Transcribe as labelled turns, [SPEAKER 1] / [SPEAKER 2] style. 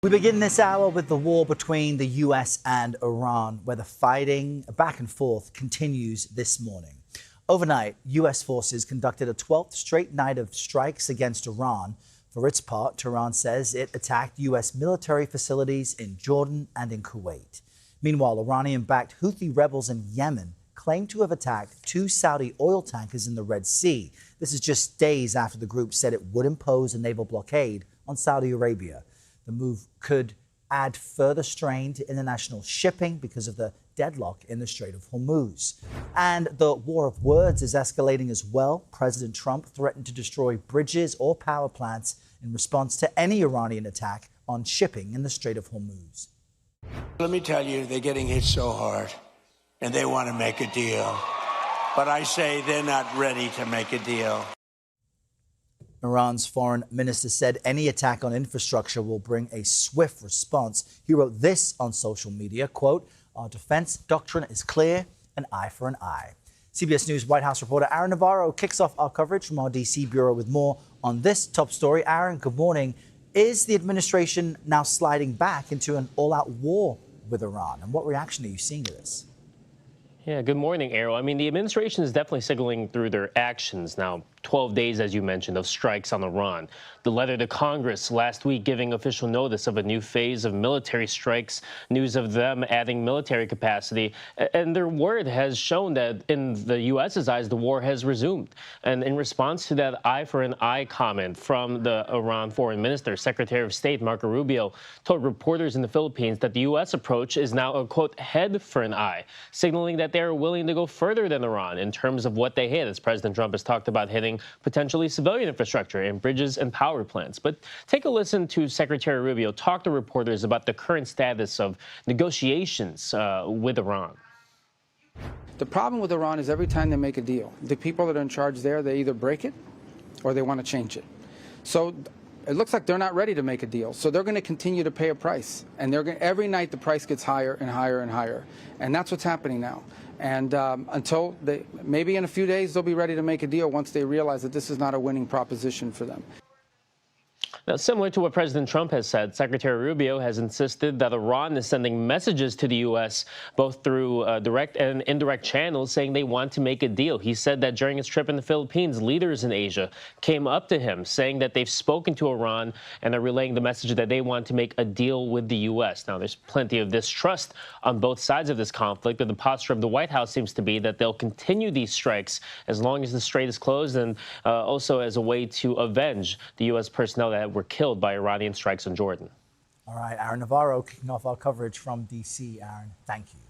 [SPEAKER 1] We begin this hour with the war between the U.S. and Iran, where the fighting back and forth continues this morning. Overnight, U.S. forces conducted a 12th straight night of strikes against Iran. For its part, Tehran says it attacked U.S. military facilities in Jordan and in Kuwait. Meanwhile, Iranian-backed Houthi rebels in Yemen claim to have attacked 2 Saudi oil tankers in the Red Sea. This is just days after the group said it would impose a naval blockade on Saudi Arabia. The move could add further strain to international shipping because of the deadlock in the Strait of Hormuz. And the war of words is escalating as well. President Trump threatened to destroy bridges or power plants in response to any Iranian attack on shipping in the Strait of Hormuz.
[SPEAKER 2] Let me tell you, they're getting hit so hard, and they want to make a deal. But I say they're not ready to make a deal.
[SPEAKER 1] Iran's foreign minister said any attack on infrastructure will bring a swift response. He wrote this on social media, quote, "Our defense doctrine is clear, an eye for an eye." CBS News White House reporter Aaron Navarro kicks off our coverage from our D.C. bureau with more on this top story. Aaron, good morning. Is the administration now sliding back into an all-out war with Iran? And what reaction are you seeing to this?
[SPEAKER 3] Yeah, good morning, Arrow. I mean, the administration is definitely signaling through their actions now. 12 days, as you mentioned, of strikes on Iran. The letter to Congress last week giving official notice of a new phase of military strikes, news of them adding military capacity. And their word has shown that in the U.S.'s eyes, the war has resumed. And in response to that eye for an eye comment from the Iran foreign minister, Secretary of State Marco Rubio told reporters in the Philippines that the U.S. approach is now a, quote, head for an eye, signaling that they are willing to go further than Iran in terms of what they hit, as President Trump has talked about hitting potentially civilian infrastructure and bridges and power plants. But take a listen to Secretary Rubio talk to reporters about the current status of negotiations with Iran.
[SPEAKER 4] The problem with Iran is every time they make a deal, the people that are in charge there, they either break it or they want to change it. So it looks like they're not ready to make a deal. So they're going to continue to pay a price. And every night the price gets higher and higher and higher. And that's what's happening now. And until maybe in a few days, they'll be ready to make a deal once they realize that this is not a winning proposition for them.
[SPEAKER 3] Now, similar to what President Trump has said, Secretary Rubio has insisted that Iran is sending messages to the U.S. both through direct and indirect channels saying they want to make a deal. He said that during his trip in the Philippines, leaders in Asia came up to him saying that they've spoken to Iran and are relaying the message that they want to make a deal with the U.S. Now, there's plenty of distrust on both sides of this conflict, but the posture of the White House seems to be that they'll continue these strikes as long as the strait is closed and also as a way to avenge the U.S. personnel that were killed by Iranian strikes on Jordan.
[SPEAKER 1] All right, Aaron Navarro kicking off our coverage from D.C. Aaron, thank you.